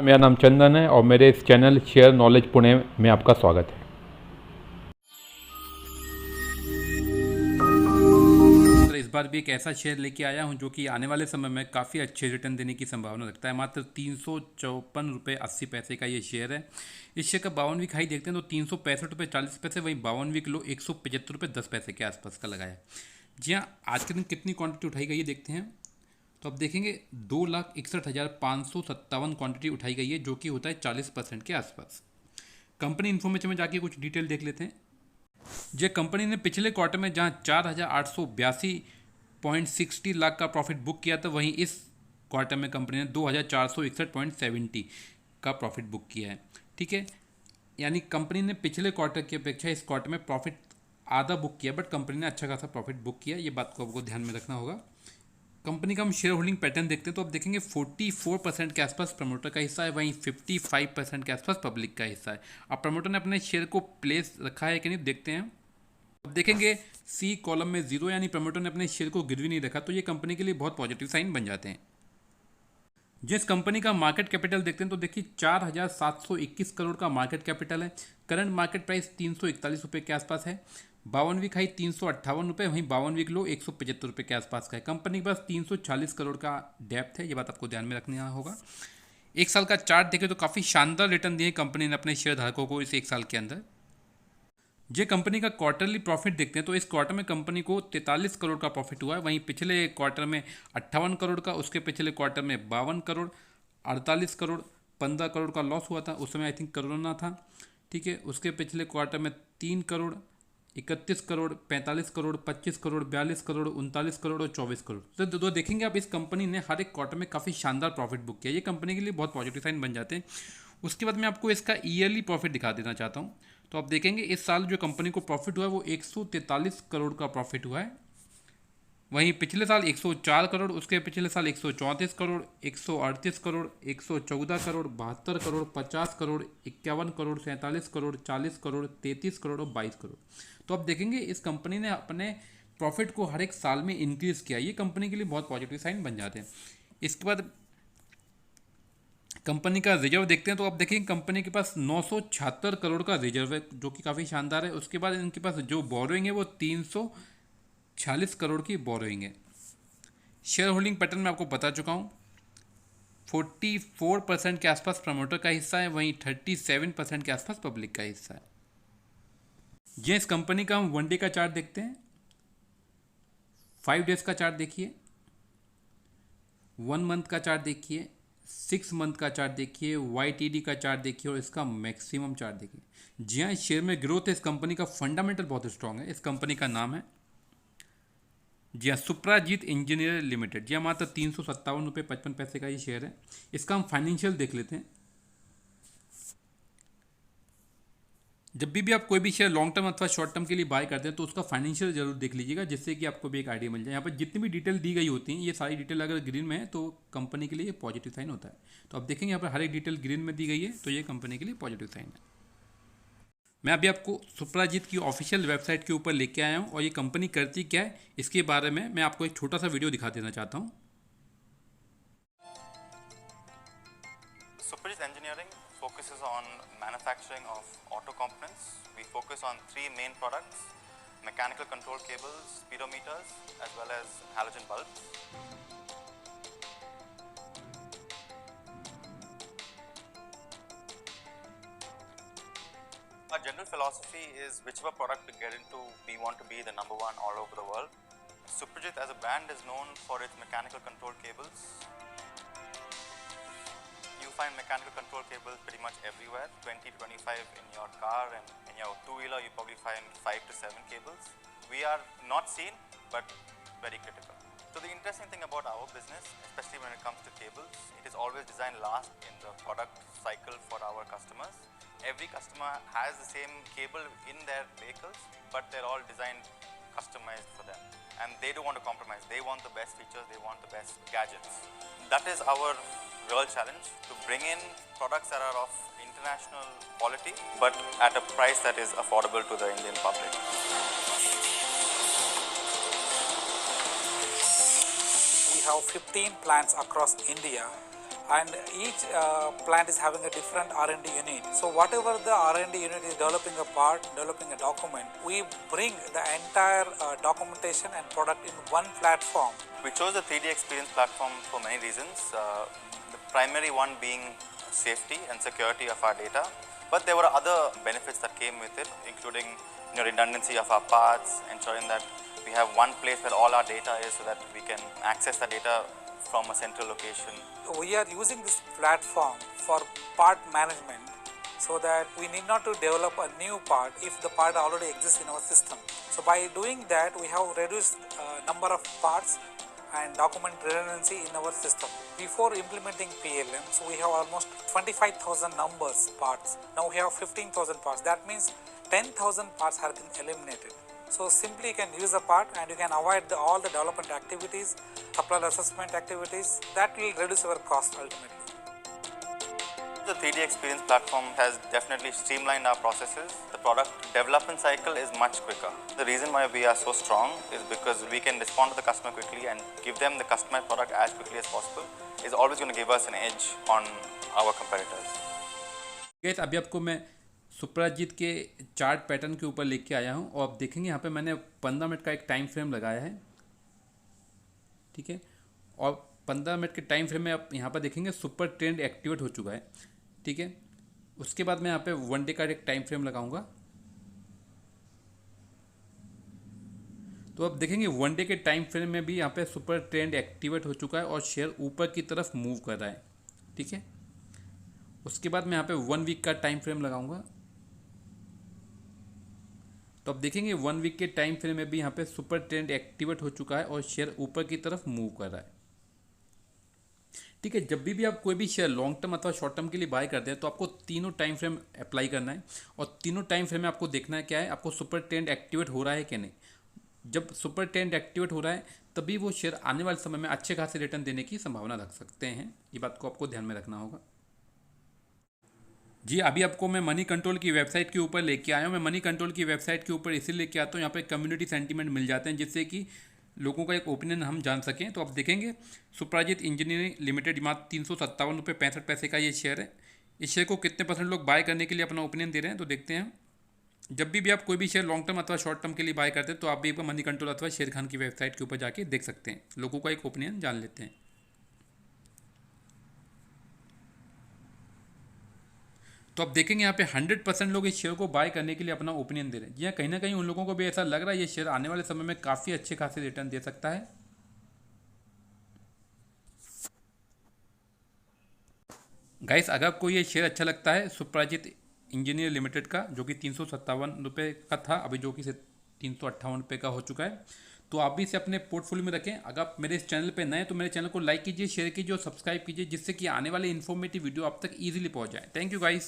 मेरा नाम चंदन है और मेरे इस चैनल शेयर नॉलेज पुणे में आपका स्वागत है। तो इस बार भी एक ऐसा शेयर लेके आया हूं जो कि आने वाले समय में काफ़ी अच्छे रिटर्न देने की संभावना रखता है। मात्र 354 रुपये 80 पैसे का ये शेयर है। इस शेयर का 52 वीक हाई देखते हैं तो 365 रुपये 40 पैसे, वहीं 52 वीक लो 175 रुपये 10 पैसे के आसपास का लगाया है। जी हाँ, आज के दिन कितनी क्वांटिटी उठाई गई है देखते हैं। तो अब देखेंगे 2,61,557 क्वांटिटी उठाई गई है, जो कि होता है 40% के आसपास। कंपनी इन्फॉर्मेशन में जाके कुछ डिटेल देख लेते हैं। जे कंपनी ने पिछले क्वार्टर में जहां 4,882.60 लाख का प्रॉफिट बुक किया था, वहीं इस क्वार्टर में कंपनी ने 2,461.70 का प्रॉफिट बुक किया है। ठीक है, यानी कंपनी ने पिछले क्वार्टर की अपेक्षा इस क्वार्टर में प्रॉफिट आधा बुक किया, बट कंपनी ने अच्छा खासा प्रॉफिट बुक किया। ये बात को आपको ध्यान में रखना होगा। कंपनी का हम शेयर होल्डिंग पैटर्न देखते हैं तो आप देखेंगे 44% के आसपास प्रमोटर का हिस्सा है, वहीं 55% के आसपास पब्लिक का हिस्सा है। अब प्रमोटर ने अपने शेयर को प्लेस रखा है कि नहीं देखते हैं। अब देखेंगे सी कॉलम में 0, यानी प्रमोटर ने अपने शेयर को गिरवी नहीं रखा, तो ये कंपनी के लिए बहुत पॉजिटिव साइन बन जाते हैं। जिस कंपनी का मार्केट कैपिटल देखते हैं तो देखिए 4,721 करोड़ का मार्केट कैपिटल है। करंट मार्केट प्राइस 341 रुपये के आसपास है। 52 वीक हाई 358 रुपये, वहीं 52 वीक लो 175 रुपये के आसपास का है। कंपनी के पास 340 करोड़ का डेप्थ है, ये बात आपको ध्यान में रखना होगा। एक साल का चार्ट देखें तो काफ़ी शानदार रिटर्न दिए कंपनी ने अपने शेयर धारकों को इस एक साल के अंदर। जे कंपनी का क्वार्टरली प्रॉफिट देखते हैं तो इस क्वार्टर में कंपनी को 43 करोड़ का प्रॉफिट हुआ है, वहीं पिछले क्वार्टर में 58 करोड़ का, उसके पिछले क्वार्टर में 52 करोड़, 48 करोड़, 15 करोड़ का लॉस हुआ था, उस समय आई थिंक कोरोना था। ठीक है, उसके पिछले क्वार्टर में 3 करोड़, 31 करोड़, 45 करोड़, 25 करोड़, 42 करोड़, 39 करोड़ और 24 करोड़। तो दो देखेंगे आप, इस कंपनी ने हर एक क्वार्टर में काफ़ी शानदार प्रॉफिट बुक किया। ये कंपनी के लिए बहुत पॉजिटिव साइन बन जाते हैं। उसके बाद मैं आपको इसका ईयरली प्रॉफिट दिखा देना चाहता हूँ। तो आप देखेंगे इस साल जो कंपनी को प्रॉफिट हुआ है वो 143 करोड़ का प्रॉफिट हुआ है, वहीं पिछले साल 104 करोड़, उसके पिछले साल 134 करोड़, 138 करोड़, 114 करोड़, 72 करोड़, 50 करोड़, 51 करोड़, 47 करोड़, 40 करोड़, 33 करोड़ और 22 करोड़। तो आप देखेंगे इस कंपनी ने अपने प्रॉफिट को हर एक साल में इंक्रीज किया। ये कंपनी के लिए बहुत पॉजिटिव साइन बन जाते हैं। इसके बाद कंपनी का रिजर्व देखते हैं तो आप देखेंगे कंपनी के पास 976 करोड़ का रिजर्व है, जो कि काफ़ी शानदार है। उसके बाद इनके पास जो बोरोइंग है वो 346 करोड़ की बोरोइंग है। शेयर होल्डिंग पैटर्न में आपको बता चुका हूँ। 44% के आसपास प्रमोटर का हिस्सा है, वहीं 37% के आसपास पब्लिक का हिस्सा है। ये इस कंपनी का हम 1 डे का चार्ट देखते हैं, 5 डेज का चार्ट देखिए, 1 मंथ का चार्ट देखिए, 6 मंथ का चार्ट देखिए, YTD का चार्ट देखिए और इसका मैक्सिमम चार्ट देखिए। जी हाँ, शेयर में ग्रोथ है। इस कंपनी का फंडामेंटल बहुत स्ट्रांग है। इस कंपनी का नाम है जी हाँ सुप्राजीत इंजीनियर लिमिटेड। जी हाँ, मात्र 357 रुपये 55 पैसे का ये शेयर है। इसका हम फाइनेंशियल देख लेते हैं। जब भी आप कोई भी शेयर लॉन्ग टर्म अथवा शॉर्ट टर्म के लिए बाय करते हैं तो उसका फाइनेंशियल जरूर देख लीजिएगा, जिससे कि आपको भी एक आइडिया मिल जाए। यहाँ पर जितनी भी डिटेल दी गई होती हैं, ये सारी डिटेल अगर ग्रीन में है तो कंपनी के लिए ये पॉजिटिव साइन होता है। तो आप देखेंगे यहाँ पर हर एक डिटेल ग्रीन में दी गई है, तो ये कंपनी के लिए पॉजिटिव साइन है। मैं अभी आपको सुप्राजीत की ऑफिशियल वेबसाइट के ऊपर लेके आया हूँ और ये कंपनी करती क्या है इसके बारे में मैं आपको एक छोटा सा वीडियो दिखा देना चाहता हूँ। Suprajit Engineering focuses on manufacturing of auto components. We focus on 3 main products: mechanical control cables, speedometers, as well as halogen bulbs. Our general philosophy is whichever product we get into, we want to be the number one all over the world. Suprajit as a brand is known for its mechanical control cables. You find mechanical control cables pretty much everywhere, 20 to 25 in your car, and in your two-wheeler you probably find 5 to 7 cables. We are not seen but very critical. So the interesting thing about our business, especially when it comes to cables, it is always designed last in the product cycle for our customers. Every customer has the same cable in their vehicles, but they're all designed customized for them, and they don't want to compromise. They want the best features, they want the best gadgets. That is our real challenge, to bring in products that are of international quality but at a price that is affordable to the Indian public. We have 15 plants across India and each plant is having a different R&D unit. So whatever the R&D unit is developing a part, developing a document, we bring the entire documentation and product in one platform. We chose the 3D Experience platform for many reasons. The primary one being safety and security of our data, but there were other benefits that came with it, including redundancy of our parts, ensuring that we have one place where all our data is so that we can access the data from a central location. We are using this platform for part management so that we need not to develop a new part if the part already exists in our system. So by doing that, we have reduced number of parts and document redundancy in our system. Before implementing PLM, so we have almost 25,000 numbers parts. Now we have 15,000 parts. That means 10,000 parts have been eliminated. So simply you can use a part and you can avoid all the development activities, supplier assessment activities. That will reduce our cost ultimately. The 3D Experience platform has definitely streamlined our processes. The product development cycle is much quicker. The reason why we are so strong is because we can respond to the customer quickly and give them the customized product as quickly as possible. Is always going to give us an edge on our competitors. Guys अभी आपको मैं सुप्राजीत के chart pattern के ऊपर लेके आया हूं और आप देखेंगे यहाँ पे मैंने 15 मिनट का एक टाइम फ्रेम लगाया है, ठीक है। और 15 मिनट के टाइम फ्रेम में आप यहाँ पर देखेंगे सुपर ट्रेंड एक्टिवेट हो चुका है, ठीक है। उसके बाद मैं यहाँ पे 1 डे का एक टाइम फ्रेम लगाऊंगा, तो आप देखेंगे 1 डे के टाइम फ्रेम में भी यहाँ पे सुपर ट्रेंड एक्टिवेट हो चुका है और शेयर ऊपर की तरफ मूव कर रहा है, ठीक है। उसके बाद मैं यहाँ पे 1 वीक का टाइम फ्रेम लगाऊंगा, तो आप देखेंगे 1 वीक के टाइम फ्रेम में भी यहाँ पे सुपर ट्रेंड एक्टिवेट हो चुका है और शेयर ऊपर की तरफ मूव कर रहा है, ठीक है। जब भी आप कोई भी शेयर लॉन्ग टर्म अथवा शॉर्ट टर्म के लिए बाय करते हैं तो आपको तीनों टाइम फ्रेम अप्लाई करना है और तीनों टाइम फ्रेम में आपको देखना है क्या है, आपको सुपर ट्रेंड एक्टिवेट हो रहा है कि नहीं। जब सुपर ट्रेंड एक्टिवेट हो रहा है तभी वो शेयर आने वाले समय में अच्छे खासे रिटर्न देने की संभावना रख सकते हैं। ये बात को आपको ध्यान में रखना होगा। जी अभी आपको मैं मनी कंट्रोल की वेबसाइट के ऊपर लेके आया हूँ। मैं मनी कंट्रोल की वेबसाइट के ऊपर इसीलिए लेके आता हूँ, यहाँ पे कम्युनिटी सेंटीमेंट मिल जाते हैं जिससे कि लोगों का एक ओपिनियन हम जान सकें। तो आप देखेंगे सुप्राजीत इंजीनियरिंग लिमिटेड मात्र 357 रुपये 65 पैसे का ये शेयर है। इस शेयर को कितने परसेंट लोग बाय करने के लिए अपना ओपिनियन दे रहे हैं, तो देखते हैं। जब भी आप कोई भी शेयर लॉन्ग टर्म अथवा शॉर्ट टर्म के लिए बाय करते हैं तो आप भी मनी कंट्रोल अथवा शेयर खान की वेबसाइट के ऊपर जाके देख सकते हैं, लोगों का एक ओपिनियन जान लेते हैं। तो आप देखेंगे यहाँ पे 100% लोग इस शेयर को बाय करने के लिए अपना ओपिनियन दे रहे हैं। जी हाँ, कहीं ना कहीं उन लोगों को भी ऐसा लग रहा है ये शेयर आने वाले समय में काफ़ी अच्छे खासे रिटर्न दे सकता है। गाइस अगर आपको ये शेयर अच्छा लगता है सुप्राजीत इंजीनियर लिमिटेड का, जो कि 357 रुपये का था, अभी जो कि 358 रुपये का हो चुका है, तो आप भी इसे अपने पोर्टफोलियो में रखें। अगर आप मेरे इस चैनल पे नए हैं तो मेरे चैनल को लाइक कीजिए, शेयर कीजिए और सब्सक्राइब कीजिए, जिससे कि आने वाले इन्फॉर्मेटिव वीडियो आप तक ईजिली पहुंच जाए। Thank you guys.